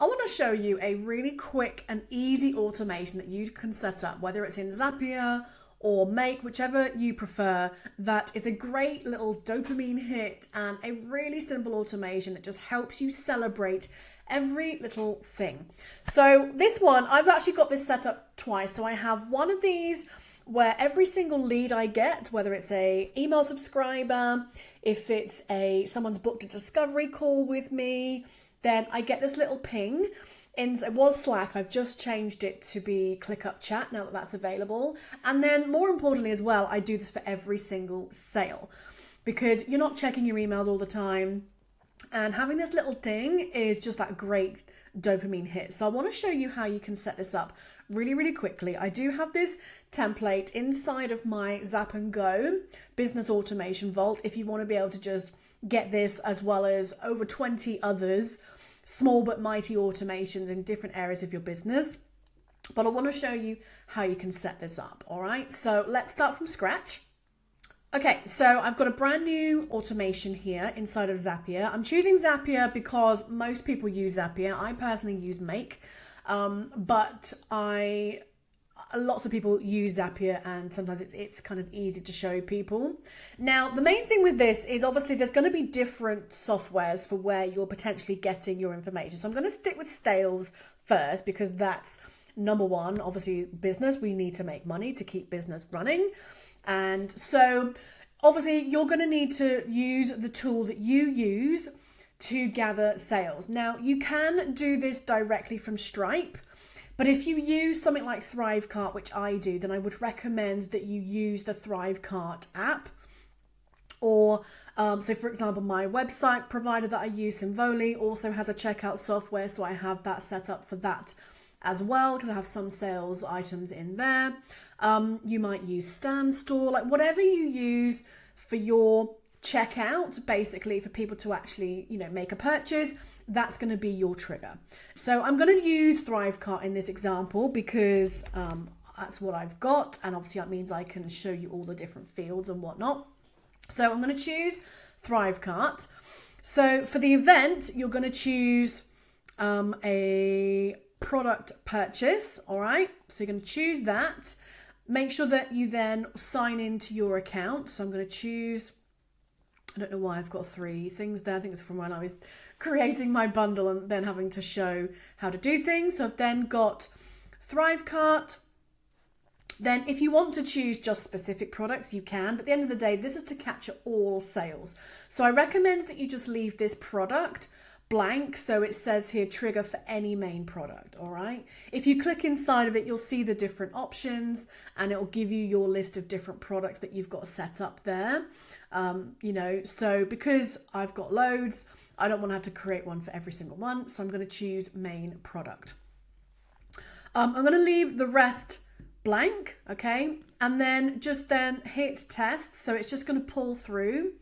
I want to show you a really quick and easy automation that you can set up, whether it's in Zapier or Make, whichever you prefer, that is a great little dopamine hit and a really simple automation that just helps you celebrate every little thing. So this one, I've actually got this set up twice. So I have one of these where every single lead I get, whether it's a email subscriber, if it's someone's booked a discovery call with me, then I get this little ping. It was Slack, I've just changed it to be ClickUp Chat now that that's available. And then more importantly as well, I do this for every single sale because you're not checking your emails all the time. And having this little ding is just that great dopamine hit. So I want to show you how you can set this up really, really quickly. I do have this template inside of my Zap Go business automation vault if you want to be able to just get this as well as over 20 others, small but mighty automations in different areas of your business. But I want to show you how you can set this up. All right, so let's start from scratch. Okay, so I've got a brand new automation here inside of Zapier. I'm choosing Zapier because most people use Zapier. I personally use Make, but lots of people use Zapier and sometimes it's kind of easy to show people. Now, the main thing with this is obviously there's going to be different softwares for where you're potentially getting your information. So I'm going to stick with Sales first because that's number one. Obviously, business, we need to make money to keep business running. And so obviously you're going to need to use the tool that you use to gather sales. Now, you can do this directly from Stripe. But if you use something like Thrivecart, which I do, then I would recommend that you use the Thrivecart app. Or, so for example, my website provider that I use, Simvoli, also has a checkout software. So I have that set up for that as well, because I have some sales items in there. You might use Stand Store, like whatever you use for your checkout, basically for people to actually, make a purchase, that's going to be your trigger. So I'm going to use Thrivecart in this example because that's what I've got. And obviously that means I can show you all the different fields and whatnot. So I'm going to choose Thrivecart. So for the event, you're going to choose a product purchase. All right. So you're going to choose that. Make sure that you then sign into your account. So I'm going to choose, I don't know why I've got 3 things there. I think it's from when I was creating my bundle and then having to show how to do things. So I've then got Thrivecart. Then if you want to choose just specific products, you can. But at the end of the day, this is to capture all sales. So I recommend that you just leave this product blank. So it says here, trigger for any main product. All right. If you click inside of it, you'll see the different options and it will give you your list of different products that you've got set up there. So because I've got loads, I don't want to have to create one for every single one. So I'm going to choose main product. I'm going to leave the rest blank. Okay. And then hit test. So it's just going to pull through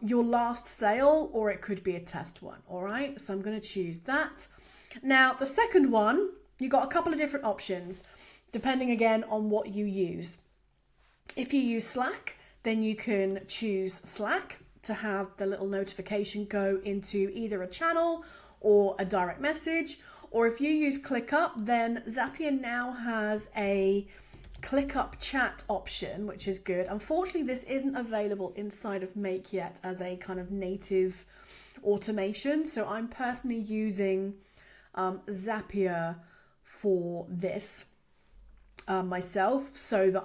your last sale, or it could be a test one. All right. So I'm going to choose that. Now, the second one, you've got a couple of different options, depending again on what you use. If you use Slack, then you can choose Slack to have the little notification go into either a channel or a direct message. Or if you use ClickUp, then Zapier now has a ClickUp chat option, which is good. Unfortunately, this isn't available inside of Make yet as a kind of native automation. So I'm personally using Zapier for this myself, so that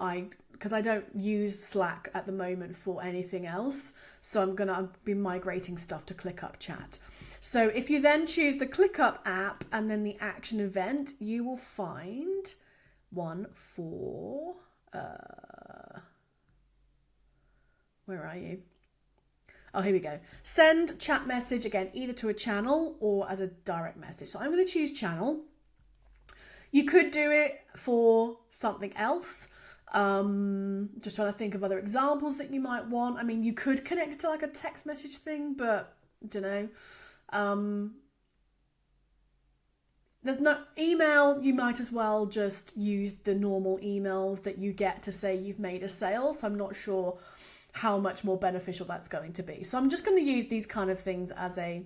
because I don't use Slack at the moment for anything else. So I'm going to be migrating stuff to ClickUp chat. So if you then choose the ClickUp app and then the action event, you will find one for, where are you? Oh, here we go. Send chat message, again, either to a channel or as a direct message. So I'm going to choose channel. You could do it for something else. Just trying to think of other examples that you might want. I mean, you could connect it to like a text message thing, but I don't know. There's no email. You might as well just use the normal emails that you get to say you've made a sale. So I'm not sure how much more beneficial that's going to be. So I'm just going to use these kind of things as a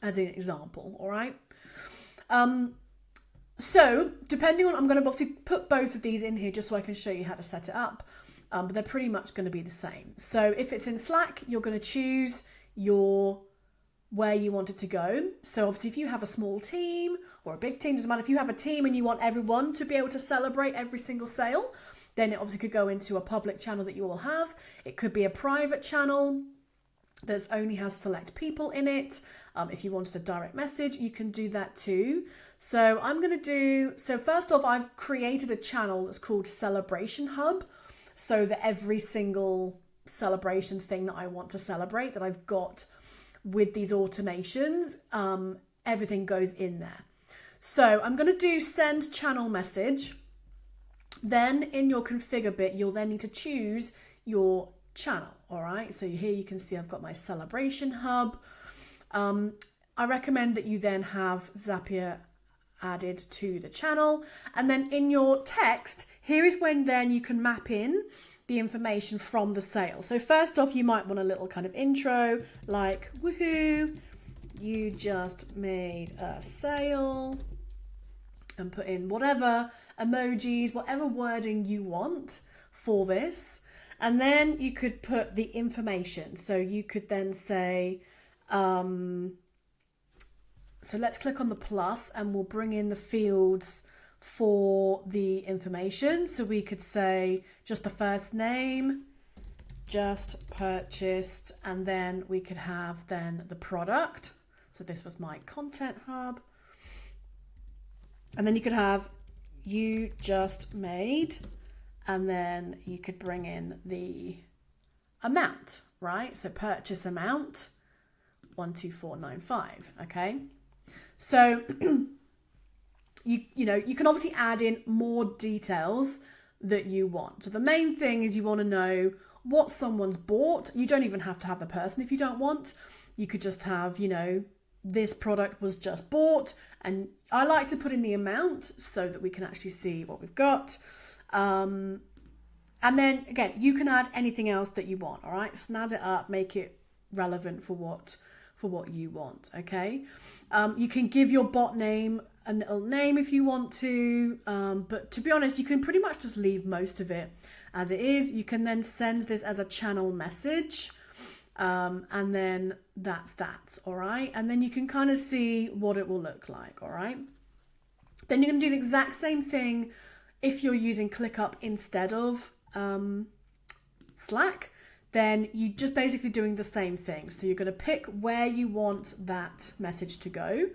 as an example, all right? So depending on, I'm going to obviously put both of these in here just so I can show you how to set it up, but they're pretty much going to be the same. So if it's in Slack, you're going to choose where you want it to go. So obviously if you have a small team or a big team, doesn't matter. If you have a team and you want everyone to be able to celebrate every single sale, then it obviously could go into a public channel that you all have. It could be a private channel that only has select people in it. If you wanted a direct message, you can do that too. So first off, I've created a channel that's called Celebration Hub, so that every single celebration thing that I want to celebrate that I've got with these automations, everything goes in there. So I'm going to do send channel message. Then in your configure bit, you'll then need to choose your channel. All right. So here you can see I've got my celebration hub. I recommend that you then have Zapier added to the channel. And then in your text, here is when then you can map in the information from the sale. So first off, you might want a little kind of intro like, woohoo, you just made a sale, and put in whatever emojis, whatever wording you want for this. And then you could put the information. So you could then say, so let's click on the plus and we'll bring in the fields for the information. So we could say just the first name, just purchased, and then we could have then the product. So this was my content hub. And then you could have you just made, and then you could bring in the amount, right? So purchase amount 12495. Okay. So you can obviously add in more details that you want. So the main thing is you want to know what someone's bought. You don't even have to have the person if you don't want. You could just have, this product was just bought, and I like to put in the amount so that we can actually see what we've got. And then again, you can add anything else that you want. All right, snazz it up, make it relevant for what you want. Okay, you can give your bot name a little name if you want to, but to be honest, you can pretty much just leave most of it as it is. You can then send this as a channel message. And then that's that, all right? And then you can kind of see what it will look like, all right? Then you're going to do the exact same thing if you're using ClickUp instead of Slack. Then you're just basically doing the same thing. So you're going to pick where you want that message to go.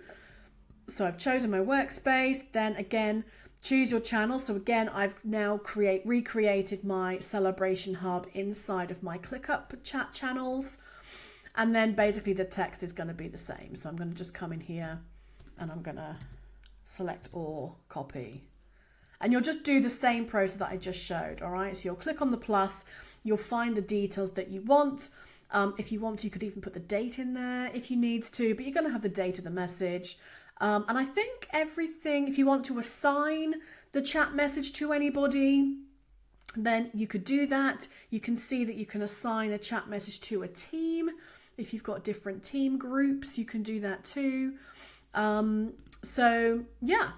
So I've chosen my workspace. Then again, choose your channel. So again, I've now recreated my celebration hub inside of my ClickUp chat channels. And then basically the text is going to be the same. So I'm going to just come in here and I'm going to select all, copy. And you'll just do the same process that I just showed. All right. So you'll click on the plus, you'll find the details that you want. If you want to, you could even put the date in there if you need to, but you're going to have the date of the message. And I think everything, if you want to assign the chat message to anybody, then you could do that. You can see that you can assign a chat message to a team. If you've got different team groups, you can do that too. So yeah,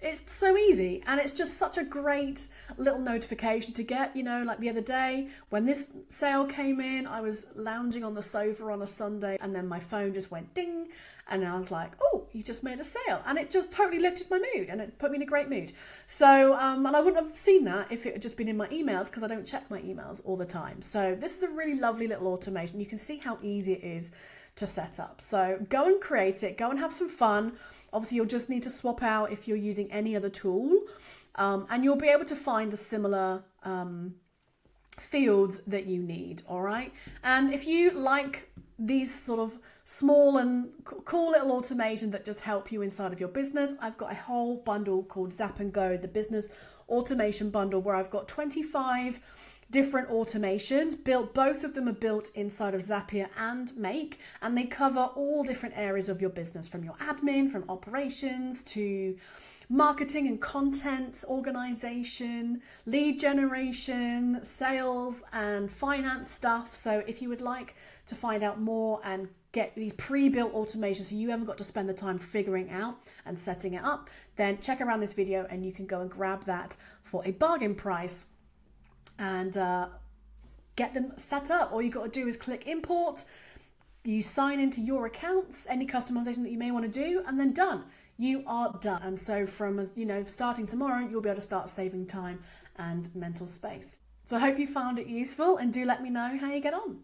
it's so easy. And it's just such a great little notification to get, like the other day when this sale came in, I was lounging on the sofa on a Sunday and then my phone just went ding. And I was like, oh, you just made a sale. And it just totally lifted my mood and it put me in a great mood. So, and I wouldn't have seen that if it had just been in my emails because I don't check my emails all the time. So this is a really lovely little automation. You can see how easy it is to set up. So go and create it, go and have some fun. Obviously, you'll just need to swap out if you're using any other tool. And you'll be able to find the similar fields that you need, all right? And if you like these sort of small and cool little automation that just help you inside of your business, I've got a whole bundle called Zap Go, the business automation bundle, where I've got 25 different automations built. Both of them are built inside of Zapier and Make, and they cover all different areas of your business, from your admin, from operations to marketing and content, organization, lead generation, sales and finance stuff. So if you would like to find out more and get these pre-built automations so you haven't got to spend the time figuring out and setting it up, then check around this video and you can go and grab that for a bargain price and get them set up. All you got to do is click import, you sign into your accounts, any customization that you may want to do, and then done. You are done. And so from, starting tomorrow, you'll be able to start saving time and mental space. So I hope you found it useful, and do let me know how you get on.